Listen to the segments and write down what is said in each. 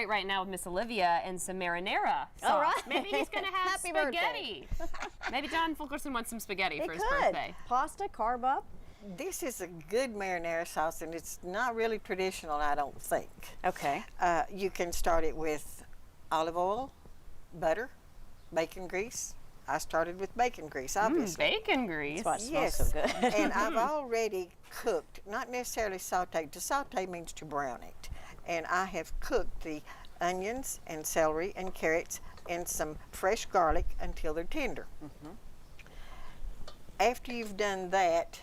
celebrate right now with Miss Olivia and some marinara sauce. All right. Maybe he's going to have Happy spaghetti. Maybe John Fulkerson wants some spaghetti He for his could. birthday. Pasta, carb up. This is a good marinara sauce, and it's not really traditional, I don't think. Okay. You can start it with olive oil, butter, bacon grease. I started with bacon grease, obviously. Bacon grease. That's why it Yes, smells so good. and I've already cooked, not necessarily sauteed. To saute means to brown it. And I have cooked the onions and celery and carrots and some fresh garlic until they're tender. After you've done that,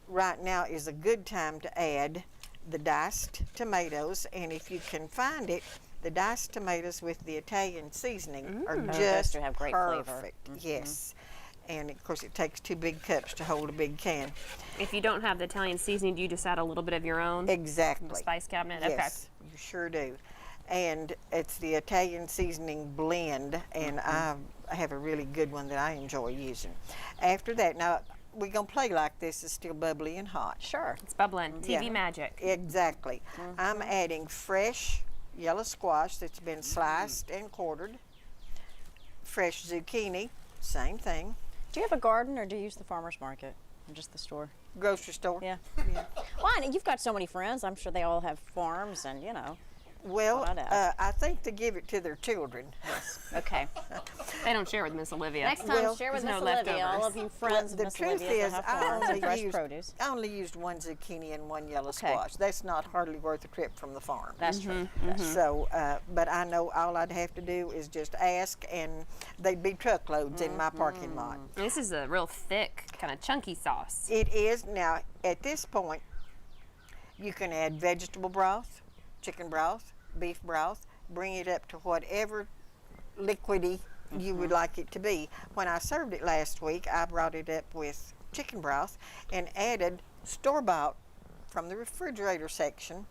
right now is a good time to add the diced tomatoes, and if you can find it, the diced tomatoes with the Italian seasoning are those just do have great flavor. perfect. Yes, and of course it takes 2 big cups to hold a big can. If you don't have the Italian seasoning, do you just add a little bit of your own? Exactly. The spice cabinet? Yes, you sure do. And it's the Italian seasoning blend, and I have a really good one that I enjoy using. After that, now we're gonna play like this is still bubbly and hot. Sure. It's bubbling. TV Yeah. magic. Exactly. I'm adding fresh yellow squash that's been sliced and quartered, fresh zucchini, same thing, Do you have a garden or do you use the farmer's market? Or just the store? grocery store. Yeah. Well, I know you've got so many friends. I'm sure they all have farms and, you know. Well, I'd ask. I think they give it to their children. Okay. They don't share with Miss Olivia. Next time, Well, share with there's Miss no Olivia. All leftovers. of you friends of the Miss truth Olivia's is, that have farms and fresh produce. I only used 1 zucchini and 1 yellow Okay. squash. That's not hardly worth a trip from the farm. That's true. So, but I know all I'd have to do is just ask, and they'd be truckloads in my parking lot. This is a real thick, kind of chunky sauce. It is. Now, at this point, you can add vegetable broth, chicken broth, beef broth, bring it up to whatever liquidy you would like it to be. When I served it last week, I brought it up with chicken broth and added store-bought from the refrigerator section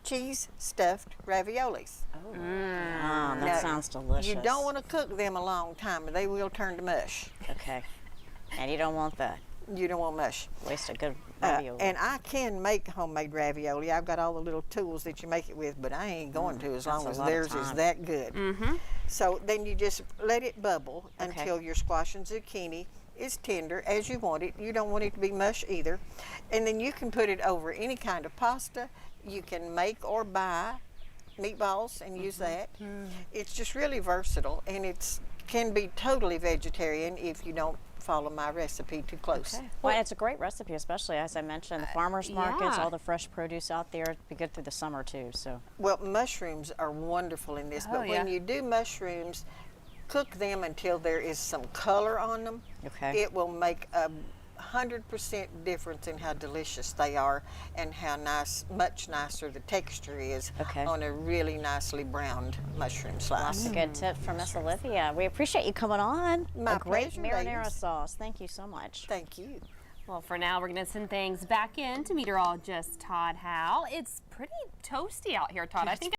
cheese stuffed raviolis. That Now, sounds delicious. You don't want to cook them a long time, or they will turn to mush. Okay. And you don't want that. You don't want mush. Waste a good ravioli. And I can make homemade ravioli. I've got all the little tools that you make it with, but I ain't going to as long a as lot of theirs is time. that good. So then you just let it bubble Okay. until your squash and zucchini is tender as you want it. You don't want it to be mush either. And then you can put it over any kind of pasta. You can make or buy meatballs and use that. It's just really versatile, and it can be totally vegetarian if you don't follow my recipe too close. Okay. Well, it's a great recipe, especially as I mentioned, the farmers markets, yeah. all the fresh produce out there. It'd be good through the summer too. So Well, mushrooms are wonderful in this, Oh, but when yeah. you do mushrooms, cook them until there is some color on them. Okay. It will make a 100% difference in how delicious they are and how nice, much nicer the texture is Okay. on a really nicely browned mushroom slice. lots of good tips from Miss Olivia. We appreciate you coming on. My a great pleasure, marinara ladies. sauce. Thank you so much. Thank you. Well, for now, we're going to send things back in to meteorologist Todd Howell. It's pretty toasty out here, Todd. I think